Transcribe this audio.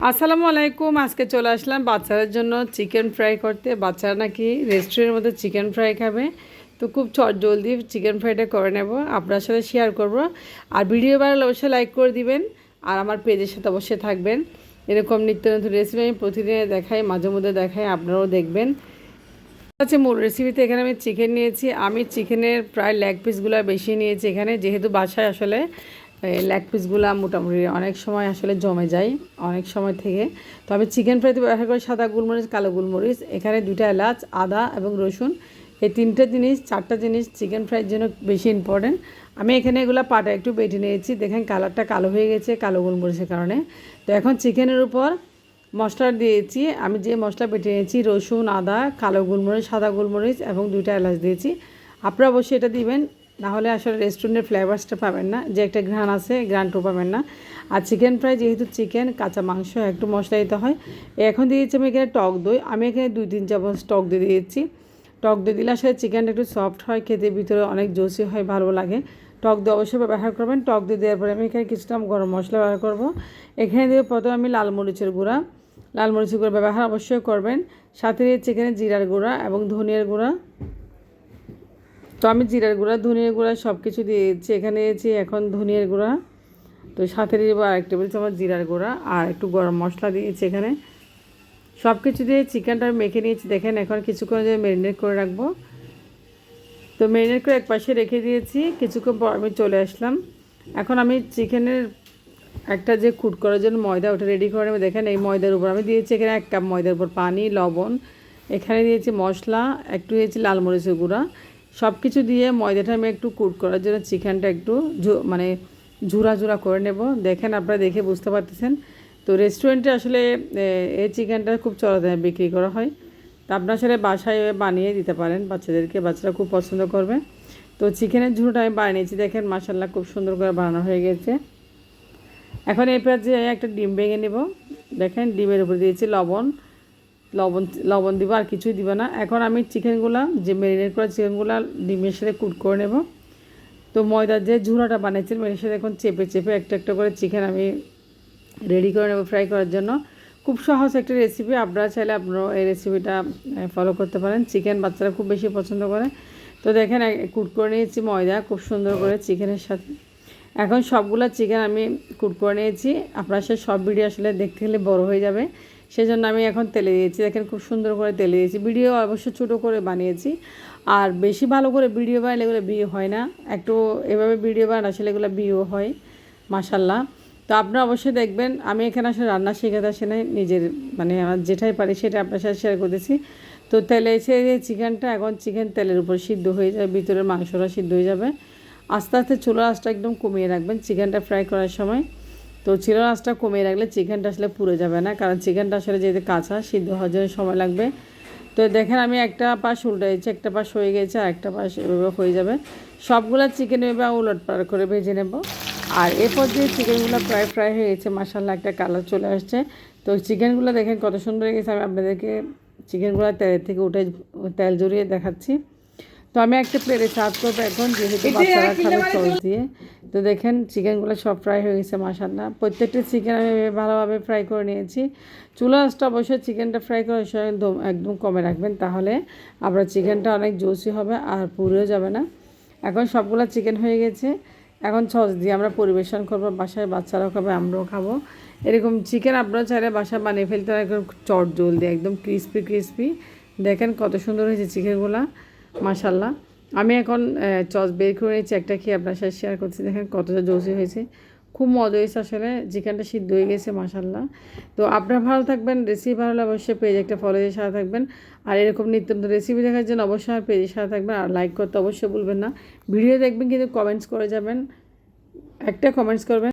আসসালামু আলাইকুম। আজকে চলে আসলাম বাচ্চাদের জন্য চিকেন ফ্রাই করতে। বাচ্চারা নাকি রেস্টুরেন্টের মধ্যে চিকেন ফ্রাই খাবে, তো খুব জলদি চিকেন ফ্রাইটা করে নেব, আপনার সাথে শেয়ার করব। আর ভিডিও ভালো লাগলে অবশ্যই লাইক করে দিবেন, আর আমার পেজের সাথে অবশ্যই থাকবেন। এরকম নিত্য নতুন রেসিপি আমি প্রতিদিনে দেখাই, মাঝে মধ্যে দেখাই, আপনারাও দেখবেন। আচ্ছা, মূল রেসিপিতে এখানে আমি চিকেন নিয়েছি। আমি চিকেনের প্রায় লেগ পিসগুলো বেশি নিয়েছি এখানে, যেহেতু বাসায় আসলে লেগ পিসগুলো মোটামুটি অনেক সময় আসলে জমে যায় অনেক সময় থেকে। তো আমি চিকেন ফ্রাইতে ব্যবহার করি সাদা গোলমরিচ, কালো গোলমরিচ, এখানে 2টা এলাচ, আদা এবং রসুন, এই 3টে জিনিস 4টা জিনিস চিকেন ফ্রাইয়ের জন্য বেশি ইম্পর্টেন্ট। আমি এখানে এগুলো পাটা একটু বেটে নিয়েছি, দেখেন কালারটা কালো হয়ে গেছে কালো গোলমরিচের কারণে। তো এখন চিকেনের উপর মশলা দিয়েছি, আমি যে মশলা বেটে নিয়েছি রসুন, আদা, কালো গোলমরিচ, সাদা গোলমরিচ এবং 2টা এলাচ দিয়েছি। আপনারা অবশ্যই এটা দিবেন, নাহলে আসলে রেস্টুরেন্টের ফ্লেভার্সটা পাবেন না, যে একটা ঘ্রাণ আছে ঘ্রাণটাও পাবেন না। আর চিকেন ফ্রাই যেহেতু চিকেন কাঁচা মাংস একটু মশলা দিতে হয়। এখন দিয়েছি আমি এখানে টক দই, আমি এখানে 2-3 চামচ টক দই দিয়েছি। টক দই দিলে আসলে চিকেনটা একটু সফট হয়, খেতে ভিতরে অনেক জুসি হয়, ভালো লাগে। টক দই অবশ্যই ব্যবহার করবেন। টক দই দেওয়ার পরে আমি এখানে কিছুটা গরম মশলা ব্যবহার করব। এখানে দিয়ে প্রথমে আমি লাল মরিচের গুঁড়া ব্যবহার অবশ্যই করবেন। সাথে দিয়েছি এখানে জিরার গুঁড়া এবং ধনিয়ার গুঁড়া। তো আমি জিরার গুঁড়া, ধনিয়ার গুঁড়া সব কিছু দিয়েছি, এখানে দিয়েছি এখন ধনিয়ার গুঁড়া। তো সাথে দিয়ে দেবো আরেক টেবিল চামচ জিরার গুঁড়া আর একটু গরম মশলা দিয়েছি এখানে। সব কিছু দিয়ে চিকেনটা মেখে নিয়েছি, দেখেন এখন কিছুক্ষণ যে ম্যারিনেট করে রাখবো। তো ম্যারিনেট করে এক পাশে রেখে দিয়েছি। কিছুক্ষণ পর আমি চলে আসলাম। এখন আমি চিকেনের একটা যে কুট করার জন্য ময়দা, ওটা রেডি করে নেবো। দেখেন এই ময়দার উপর আমি দিয়েছি এখানে 1 কাপ ময়দার উপর পানি, লবণ, এখানে দিয়েছি মশলা, একটু দিয়েছি লাল মরিচের গুঁড়া। সব কিছু দিয়ে ময়দাটা আমি একটু কুট করার জন্য চিকেনটা একটু মানে ঝুরা ঝুরা করে নেব। দেখেন আপনারা দেখে বুঝতে পারতেছেন। তো রেস্টুরেন্টে আসলে এই চিকেনটা খুব চড়া বিক্রি করা হয়। তো আপনার আসলে বাসায় বানিয়ে দিতে পারেন বাচ্চাদেরকে, বাচ্চারা খুব পছন্দ করবে। তো চিকেনের ঝুড়োটা আমি বানিয়েছি, দেখেন মাশাআল্লাহ খুব সুন্দর করে বানানো হয়ে গেছে। এখন এরপর যে একটা ডিম ভেঙে নেব, দেখেন ডিমের উপর দিয়েছি লবণ লবণ লবণ দিব, আর কিছুই দিব না। এখন আমি চিকেনগুলো যে ম্যারিনেট করা চিকেনগুলো ডিমের সাথে কুট করে নেব। তো ময়দার যে ঝুড়াটা বানিয়েছিলাম এর সাথে এখন চেপে চেপে একটা একটা করে চিকেন আমি রেডি করে নেব ফ্রাই করার জন্য। খুব সহজ একটা রেসিপি, আপনারা চাইলে আপনারাও এই রেসিপিটা ফলো করতে পারেন। চিকেন বাচ্চারা খুব বেশি পছন্দ করে। তো দেখেন কুট করে নিয়েছি ময়দা খুব সুন্দর করে চিকেনের সাথে। এখন সবগুলো চিকেন আমি কুট করে নিয়েছি। আপনার সাথে সব ভিডিও আসলে দেখতে গেলে বড় হয়ে যাবে, সেজন্য আমি এখন তেলে দিয়েছি। দেখেন খুব সুন্দর করে তেলে দিয়েছি। ভিডিও অবশ্য ছোটো করে বানিয়েছি, আর বেশি ভালো করে ভিডিও বানালে এগুলো ভিউ হয় না। একটু এভাবে ভিডিও বানান আসলে এগুলো ভিউ হয় মাশাল্লাহ। তো আপনারা অবশ্যই দেখবেন। আমি এখানে আসলে রান্না শেখাতে আসে নাই, নিজের মানে আমার যেটাই পারি সেটা আপনার সাথে শেয়ার করতেছি। তো তেলে এসে চিকেনটা, এখন চিকেন তেলের উপর সিদ্ধ হয়ে যাবে, ভিতরের মাংসটা সিদ্ধ হয়ে যাবে। আস্তে আস্তে চুলার আঁচটা একদম কমিয়ে রাখবেন চিকেনটা ফ্রাই করার সময়। তো চুলার আঁচটা কমিয়ে রাখলে চিকেনটা আসলে পুড়ে যাবে না, কারণ চিকেনটা আসলে যেহেতু কাঁচা, সিদ্ধ হওয়ার জন্য সময় লাগবে। তো দেখেন আমি একটা পাশ উল্টাইছি, একটা পাশ হয়ে গেছে, আর একটা পাশ এভাবে হয়ে যাবে। সবগুলো চিকেন এভাবে উলটপালট করে ভেজে নেব। আর এরপর যে চিকেনগুলো প্রায় ফ্রাই হয়ে গেছে মাশাআল্লাহ, একটা কালার চলে আসছে। তো চিকেনগুলো দেখেন কত সুন্দর হয়ে গেছে। আমি আপনাদেরকে চিকেনগুলো তেলের থেকে উঠে তেল জড়িয়ে দেখাচ্ছি। তো আমি একটা প্লেটে সার্ভ করবো এখন, যেহেতু বাচ্চারা খাবে সস দিয়ে। তো দেখেন চিকেনগুলো সব ফ্রাই হয়ে গেছে মাশাআল্লাহ। প্রত্যেকটা চিকেন আমি ভালোভাবে ফ্রাই করে নিয়েছি। চুলা আঁচটা অবশ্যই চিকেনটা ফ্রাই করার সময় একদম কমে রাখবেন, তাহলে আপনার চিকেনটা অনেক জুসি হবে আর পুড়েও যাবে না। এখন সবগুলো চিকেন হয়ে গেছে, এখন সস দিয়ে আমরা পরিবেশন করবো। বাসায় বাচ্চারাও খাবে, আমরাও খাবো। এরকম চিকেন আপনারা চাইলে বাসায় বানিয়ে ফেলতে হয়, একদম চট জলদি একদম ক্রিস্পি ক্রিস্পি। দেখেন কত সুন্দর হয়েছে চিকেনগুলো মাশাআল্লাহ। আমি এখন সস বের করে নিয়েছি, একটা খেয়ে আপনার সাথে শেয়ার করছি। দেখেন কতটা জুসি হয়েছে, খুব মজা হয়েছে আসলে। চিকেনটা সিদ্ধ হয়ে গেছে মাশাআল্লাহ। তো আপনারা ভালো থাকবেন, রেসিপি ভালো লাগলে অবশ্যই পেজ একটা ফলো দিয়ে সাথে থাকবেন। আর এরকম নিত্য নতুন রেসিপি দেখার জন্য অবশ্যই আমার পেজের সাথে থাকবেন, আর লাইক করতে অবশ্যই ভুলবেন না। ভিডিও দেখবেন কিন্তু কমেন্টস করে যাবেন, একটা কমেন্টস করবেন।